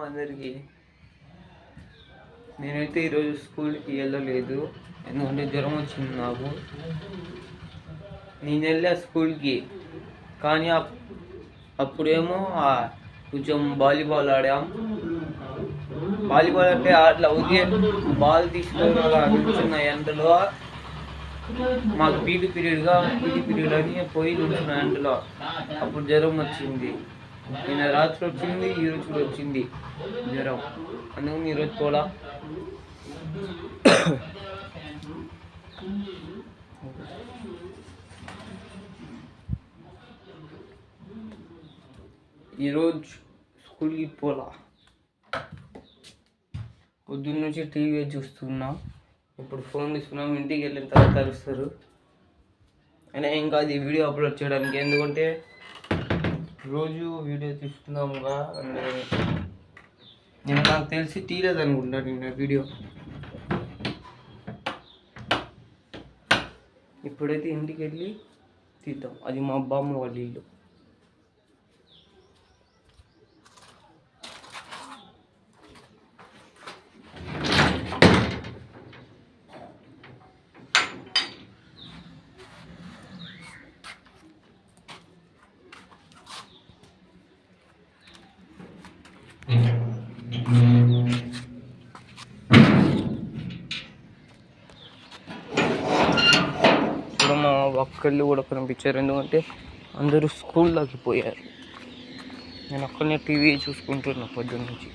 అందరికీ. నేనైతే ఈరోజు స్కూల్కి వెళ్ళలేదు, ఎందుకంటే జ్వరం వచ్చింది నాకు. నేను వెళ్ళా స్కూల్కి, కానీ అప్పుడేమో కొంచెం వాలీబాల్ ఆడాం. వాలీబాల్ అంటే అట్లా ఉదయం బాల్ తీసుకొని అలా నిల్చున్న ఎండలో, మాకు పీటీ పీరియడ్ అని పోయి నిల్చున్న ఎండలో అప్పుడు జ్వరం వచ్చింది. నిన్న రాత్రి వచ్చింది, ఈరోజు కూడా వచ్చింది జ్వరం. అందుకని ఈరోజు పోలా. ఈరోజు స్కూల్కి పోలా. పొద్దున్న నుంచి టీవీ చూస్తున్నా. ఇప్పుడు ఫోన్ తీసుకున్నాం, ఇంటికి వెళ్ళిన తర్వాత తెలుస్తారు. అయినా ఇంకా అది వీడియో అప్లోడ్ చేయడానికి, ఎందుకంటే రోజు వీడియో తీసుకున్నాముగా. నేను నాకు తెలిసి తీయలేదు అనుకుంటా నిన్న వీడియో. ఇప్పుడైతే ఇంటికి వెళ్ళి తీద్దాం. అది మా బామ్మ వాళ్ళ ఇల్లు. మా ఒక్కళ్ళు కూడా కనిపించారు, ఎందుకంటే అందరూ స్కూల్లోకి పోయారు. నేను ఒక్కనే టీవీ చూసుకుంటున్నా పొద్దున్న నుంచి.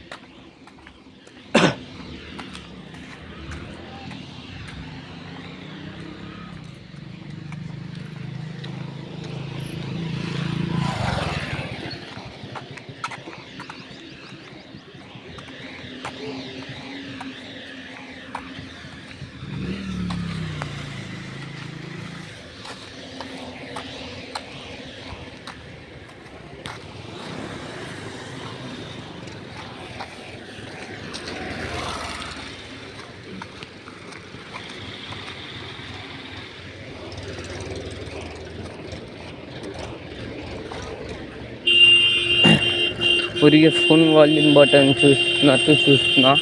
ఊరికే ఫోన్ వాల్యూమ్ బటన్ చూస్తున్నా.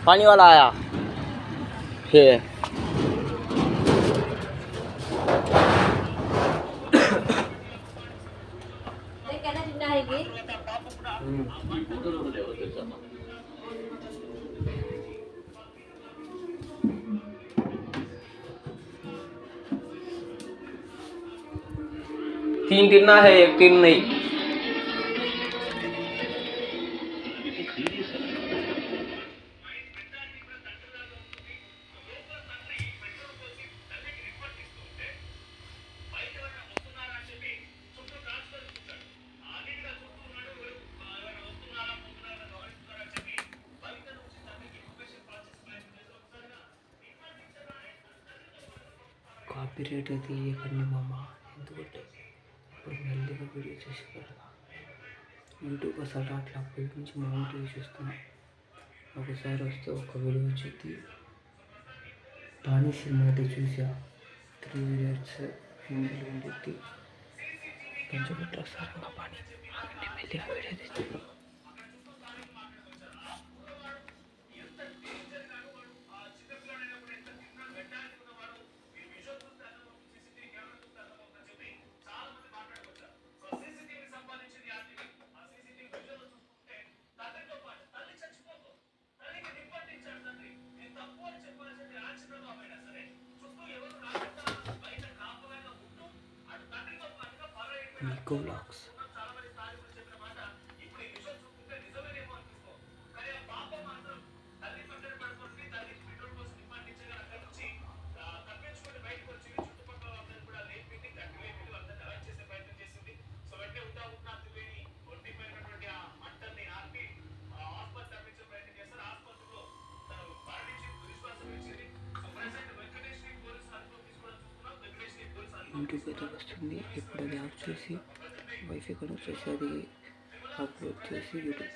पानी वाला आया है। तीन टिन्ना है, एक टिन नहीं। కాపీరైట్ అయితే ఇవ్వకండి మామ, ఎందుకంటే ఇప్పుడు మెల్లిగా వీడియో చేసి పెడతా. యూట్యూబ్ అసలు అట్లా అప్పటి నుంచి మానిటైజ్ చూస్తున్నా. ఒకసారి వస్తే ఒక వీడియో వచ్చింది. పానీ సినిమా అయితే చూసా, 3 minutes హిందీలో ఉండి పంచబెట్ట సారంగా పానీ మెల్లిగా వీడియో తీస్తున్నాను. Nico Vlogs. యూట్యూబ్ అయితే వస్తుంది. ఇప్పుడు అది ఆఫ్ చేసి వైఫై కనెక్ట్ చేసి అది అప్లోడ్ చేసి యూట్యూబ్